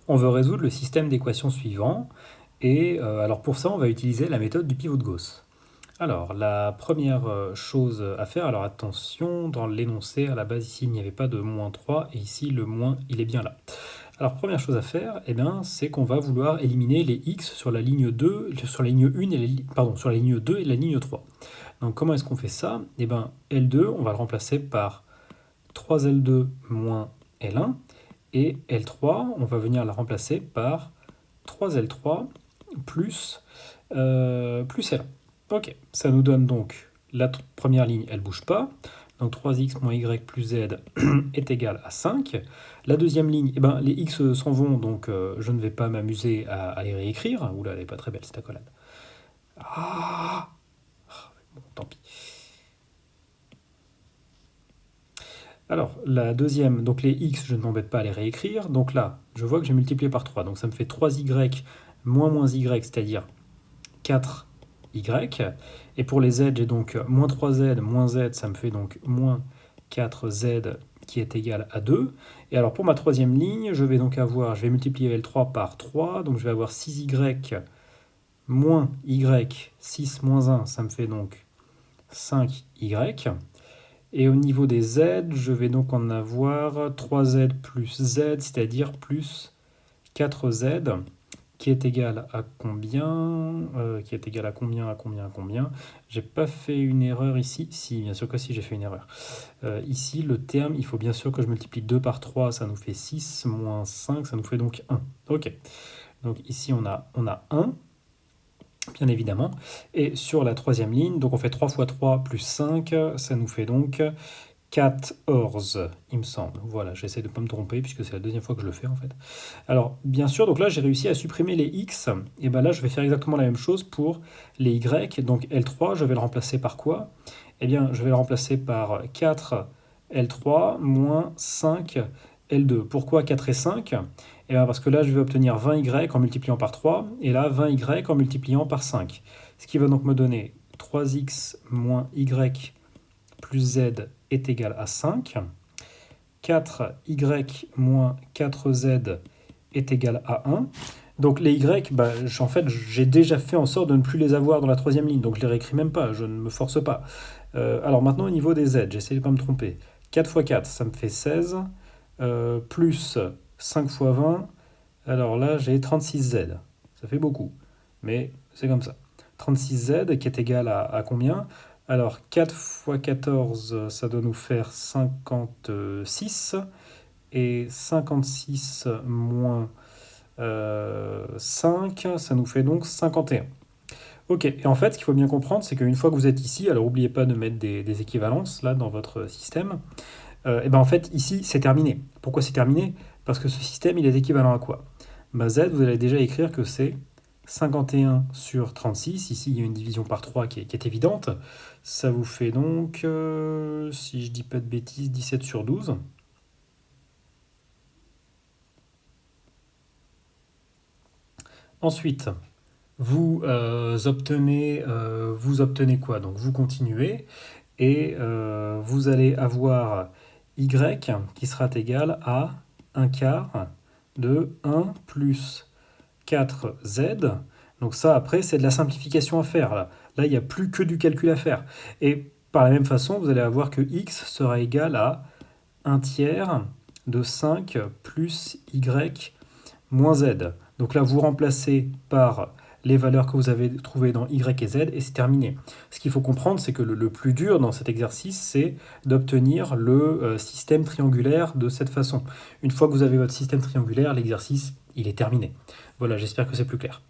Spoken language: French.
On veut résoudre le système d'équations suivant, et alors pour ça, on va utiliser la méthode du pivot de Gauss. Alors, la première chose à faire, alors attention, dans l'énoncé, à la base ici, il n'y avait pas de moins 3, et ici, le moins, il est bien là. Alors, première chose à faire, eh bien, c'est qu'on va vouloir éliminer les x sur la ligne 2, sur la ligne 1 et sur la ligne 2 et la ligne 3. Donc, comment est-ce qu'on fait ça? Eh bien, L2, on va le remplacer par 3L2 moins L1, et L3, on va venir la remplacer par 3L3 plus, plus L1. Ok, ça nous donne donc la première ligne, elle ne bouge pas. Donc 3x moins y plus z est égal à 5. La deuxième ligne, eh ben, les x s'en vont, donc je ne vais pas m'amuser à les réécrire. Oula, elle n'est pas très belle cette accolade. Ah, bon, tant pis. Alors, la deuxième, donc les x, je ne m'embête pas à les réécrire. Donc là, je vois que j'ai multiplié par 3. Donc ça me fait 3y moins y, c'est-à-dire 4y. Et pour les z, j'ai donc moins 3z moins z, ça me fait donc moins 4z qui est égal à 2. Et alors pour ma troisième ligne, je vais donc avoir, je vais multiplier L3 par 3, donc je vais avoir 6y moins y, 6 moins 1, ça me fait donc 5y. Et au niveau des z, je vais donc en avoir 3z plus z, c'est-à-dire plus 4z, qui est égal à combien Qui est égal à combien, à combien, à combien? J'ai pas fait une erreur ici. Si, bien sûr que si, j'ai fait une erreur. Ici, le terme, il faut bien sûr que je multiplie 2 par 3, ça nous fait 6, moins 5, ça nous fait donc 1. Ok. Donc ici, on a 1, bien évidemment. Et sur la troisième ligne, donc on fait 3 fois 3 plus 5, ça nous fait donc 14, il me semble. Voilà, j'essaie de ne pas me tromper puisque c'est la deuxième fois que je le fais en fait. Alors, bien sûr, donc là j'ai réussi à supprimer les x, et bien là je vais faire exactement la même chose pour les y. Donc L3, je vais le remplacer par quoi? Eh bien, je vais le remplacer par 4 L3 moins 5 L2. Pourquoi 4 et 5? Eh bien parce que là je vais obtenir 20y en multipliant par 3, et là 20y en multipliant par 5. Ce qui va donc me donner 3x moins y plus z est égal à 5. 4y moins 4z est égal à 1. Donc les y, bah, en fait, j'ai déjà fait en sorte de ne plus les avoir dans la troisième ligne, donc je ne les réécris même pas, je ne me force pas. Alors maintenant, au niveau des z, j'essaie de ne pas me tromper. 4 fois 4, ça me fait 16, plus 5 fois 20, alors là, j'ai 36z. Ça fait beaucoup, mais c'est comme ça. 36z qui est égal à combien? Alors 4 fois 14, ça doit nous faire 56. Et 56 moins 5, ça nous fait donc 51. Ok, et en fait, ce qu'il faut bien comprendre, c'est qu'une fois que vous êtes ici, alors n'oubliez pas de mettre des équivalences là dans votre système, et ben en fait, ici, c'est terminé. Pourquoi c'est terminé? Parce que ce système, il est équivalent à quoi? Bah, z, vous allez déjà écrire que c'est 51 sur 36. Ici, il y a une division par 3 qui est évidente. Ça vous fait donc, si je dis pas de bêtises, 17 sur 12. Ensuite, vous obtenez quoi? Donc vous continuez et vous allez avoir y qui sera égal à 1 quart de 1 plus 4z. Donc ça, après, c'est de la simplification à faire. Là, il n'y a plus que du calcul à faire. Et par la même façon, vous allez avoir que x sera égal à 1 tiers de 5 plus y moins z. Donc là, vous remplacez par les valeurs que vous avez trouvées dans y et z, et c'est terminé. Ce qu'il faut comprendre, c'est que le plus dur dans cet exercice, c'est d'obtenir le système triangulaire de cette façon. Une fois que vous avez votre système triangulaire, l'exercice, il est terminé. Voilà, j'espère que c'est plus clair.